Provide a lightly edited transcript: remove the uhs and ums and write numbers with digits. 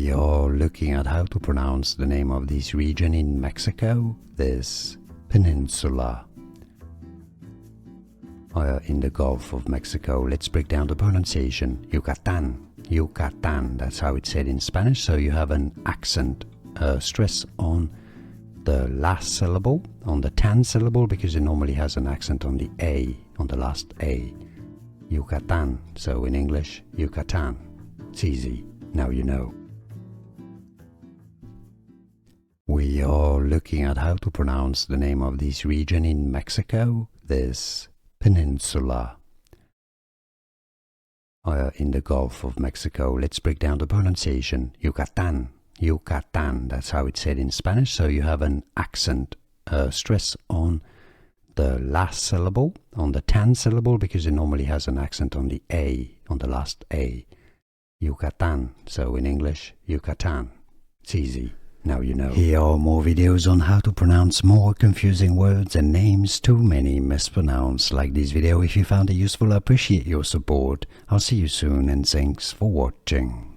We are looking at how to pronounce the name of this region in Mexico, this peninsula in the Gulf of Mexico. Let's break down the pronunciation. Yucatan, Yucatan, that's how it's said in Spanish, so you have an accent, stress on the last syllable, on the tan syllable, because it normally has an accent on the A, on the last A. Yucatan, so in English, Yucatan. It's easy, now you know. We are looking at how to pronounce the name of this region in Mexico, this peninsula in the Gulf of Mexico. Let's break down the pronunciation. Yucatan, Yucatan, that's how it's said in Spanish, so you have an accent, stress on the last syllable, on the tan syllable, because it normally has an accent on the A, on the last A. Yucatan, so in English, Yucatan. It's easy, now you know. Here are more videos on how to pronounce more confusing words and names too many mispronounced. Like this video if you found it useful. I appreciate your support. I'll see you soon and thanks for watching.